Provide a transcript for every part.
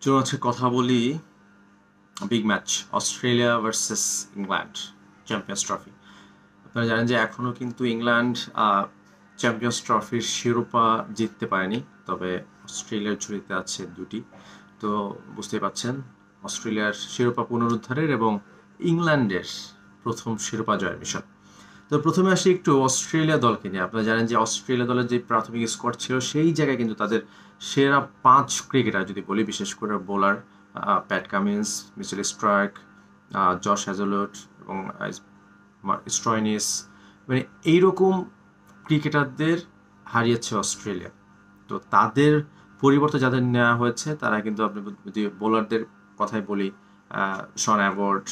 চলুন আজকে কথা বলি big match Australia versus England champions trophy. আপনারা জানেন যে এখনও কিন্তু ইংল্যান্ড চ্যাম্পিয়ন্স ট্রফির শিরোপা জিততে পারেনি, তবে অস্ট্রেলিয়ার ঝুলিতে আছে দুটি। তো বুঝতেই পাচ্ছেন অস্ট্রেলিয়ার শিরোপা পুনরুদ্ধারের এবং ইংল্যান্ডের প্রথম শিরোপা জয়ের মিশন। তো প্রথমে আসি একটু অস্ট্রেলিয়া দলকে নিয়ে। আপনারা জানেন যে অস্ট্রেলিয়া দলের যে প্রাথমিক স্কোয়াড ছিল সেই জায়গায় কিন্তু তাদের সেরা 5 ক্রিকেটার যদি বলি, বিশেষ করে bowler Pat Cummins, Mitchell Starc, Josh Hazlewood এবং স্ট্রয়নিস, মানে এইরকম ক্রিকেটারদের হারিয়েছে অস্ট্রেলিয়া। তো তাদের পরিবর্তে যাদের নেওয়া হয়েছে তারা কিন্তু, আপনি যদি বোলারদের কথাই বলি, শন অ্যাবট,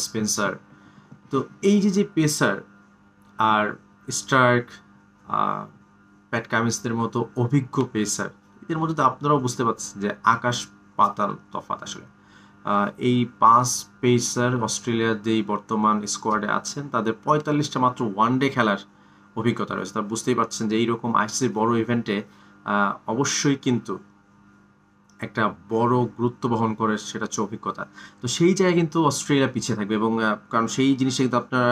স্পেন্সার। তো এই যে পেসার আর স্টার্ক, প্যাট কামিন্সদের মতো অভিজ্ঞ পেসার, এদের মধ্যে তো আপনারাও বুঝতে পারছেন যে আকাশ পাতাল তফাৎ আসলে। এই 5 পেসার অস্ট্রেলিয়ার যেই বর্তমান স্কোয়াডে আছেন তাদের 45টা মাত্র ওয়ানডে খেলার অভিজ্ঞতা রয়েছে। তা বুঝতেই পারছেন যে এইরকম আইসিসির বড় ইভেন্টে অবশ্যই কিন্তু একটা বড় গুরুত্ব বহন করে, সেটা হচ্ছে অভিজ্ঞতা। তো সেই জায়গায় কিন্তু অস্ট্রেলিয়া পিছিয়ে থাকবে, এবং কারণ সেই জিনিসটা কিন্তু আপনারা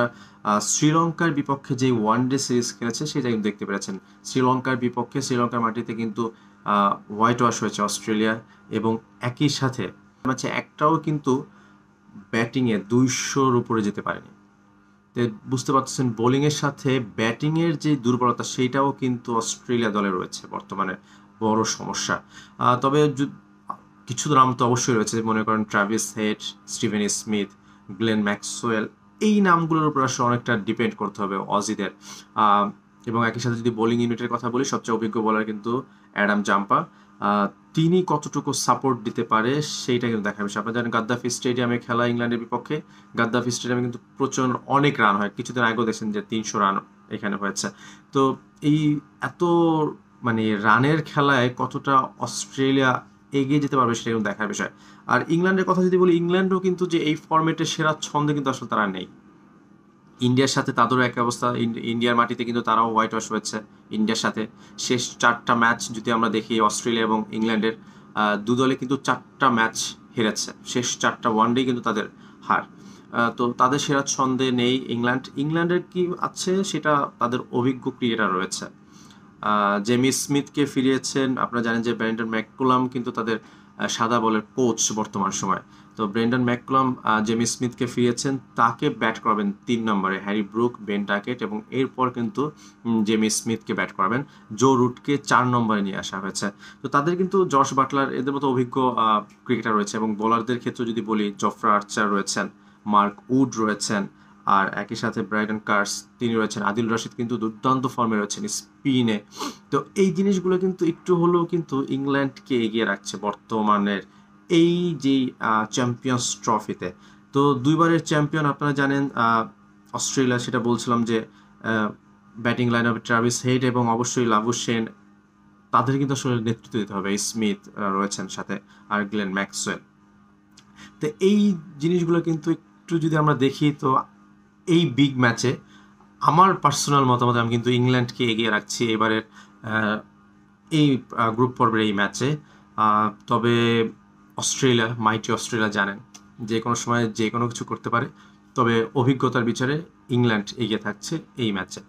শ্রীলঙ্কার বিপক্ষে যে ওয়ানডে সিরিজ খেলেছে সেটা কিন্তু দেখতে পেরেছেন। শ্রীলঙ্কার বিপক্ষে শ্রীলঙ্কার মাটিতে কিন্তু হোয়াইট ওয়াশ হয়েছে অস্ট্রেলিয়া, এবং একই সাথে ম্যাচে একটাও কিন্তু ব্যাটিংয়ে 200-র উপরে যেতে পারেনি। তো বুঝতে পারছেন বোলিংয়ের সাথে ব্যাটিংয়ের যে দুর্বলতা সেইটাও কিন্তু অস্ট্রেলিয়া দলে রয়েছে বর্তমানে বড় সমস্যা। তবে কিছু নাম তো অবশ্যই রয়েছে, মনে করেন Travis head, Steven Smith, Glenn Maxwell. এই নামগুলোর উপর আসলে অনেকটা ডিপেন্ড করতে হবে অজিদের। এবং একই সাথে যদি বোলিং ইউনিটের কথা বলি, সবচেয়ে অভিজ্ঞ বলার কিন্তু অ্যাডাম জাম্পা। তিনি কতটুকু সাপোর্ট দিতে পারে সেইটা কিন্তু দেখার বিষয়। আপনারা জানেন গাদ্দাফি স্টেডিয়ামে খেলা ইংল্যান্ডের বিপক্ষে, গাদ্দাফি স্টেডিয়ামে কিন্তু প্রচণ্ড অনেক রান হয়। কিছুদিন আগেও দেখছেন যে 300 রান এখানে হয়েছে। তো এই এত মানে রানের খেলায় কতটা অস্ট্রেলিয়া এগিয়ে যেতে পারবে সেটা কিন্তু দেখার বিষয়। আর ইংল্যান্ডের কথা যদি বলি, ইংল্যান্ডও কিন্তু যে এই ফরম্যাটের সেরা ছন্দে কিন্তু আসলে তারা নেই। ইন্ডিয়ার সাথে তাদেরও এক অবস্থা। ইন্ডিয়ার মাটিতে কিন্তু তারাও হোয়াইট ওয়াশ হয়েছে ইন্ডিয়ার সাথে। শেষ 4টা ম্যাচ যদি আমরা দেখি অস্ট্রেলিয়া এবং ইংল্যান্ডের, দু দলে কিন্তু 4টা ম্যাচ হেরেছে। শেষ 4টা ওয়ানডেই কিন্তু তাদের হার। তো তাদের সেরা ছন্দে নেই ইংল্যান্ড। ইংল্যান্ডের কি আছে সেটা, তাদের অভিজ্ঞ ক্রিকেটার রয়েছে। জেমি স্মিথকে ফিরিয়েছেন। আপনারা জানেন যে ব্রেন্ডন ম্যাককুলাম কিন্তু তাদের সাদা বলের কোচ বর্তমান সময়। তো ব্রেন্ডন ম্যাককুলাম জেমি স্মিথকে ফিরিয়েছেন, তাকে ব্যাট করাবেন 3 নম্বরে হ্যারি ব্রুক, বেন ডাকেট, এবং এরপর কিন্তু জেমি স্মিথকে ব্যাট করাবেন। জো রুটকে 4 নম্বরে নিয়ে আসা হয়েছে। তো তাদের কিন্তু জশ বাটলার এদের মতো অভিজ্ঞ ক্রিকেটার রয়েছে, এবং বোলারদের ক্ষেত্রে যদি বলি জফরা আর্চার রয়েছেন, মার্ক উড রয়েছেন, আর একই সাথে ব্রাইডন কার্স তিনি রয়েছেন, আদিল রশিদ কিন্তু দুর্দান্ত ফর্মে রয়েছেন স্পিনে। তো এই জিনিসগুলো কিন্তু একটু হলেও কিন্তু ইংল্যান্ডকে এগিয়ে রাখছে বর্তমানের এই যে চ্যাম্পিয়ন্স ট্রফিতে। তো 2বারের চ্যাম্পিয়ন আপনারা জানেন অস্ট্রেলিয়া, সেটা বলছিলাম যে batting line up Travis head এবং অবশ্যই লাবুশেন, তাদের কিন্তু আসলে নেতৃত্ব দিতে হবে। স্মিথ রয়েছেন সাথে, আর গ্লেন ম্যাক্সওয়েল। তো এই জিনিসগুলো কিন্তু একটু যদি আমরা দেখি, তো এই বিগ ম্যাচে আমার পার্সোনাল মতামত আমি কিন্তু ইংল্যান্ডকে এগিয়ে রাখছি এবারের এই গ্রুপ পর্বের এই ম্যাচে। তবে অস্ট্রেলিয়া, মাইটি অস্ট্রেলিয়া জানেন যে কোনো সময় যে কোনো কিছু করতে পারে, তবে অভিজ্ঞতার বিচারে ইংল্যান্ড এগিয়ে থাকছে এই ম্যাচে।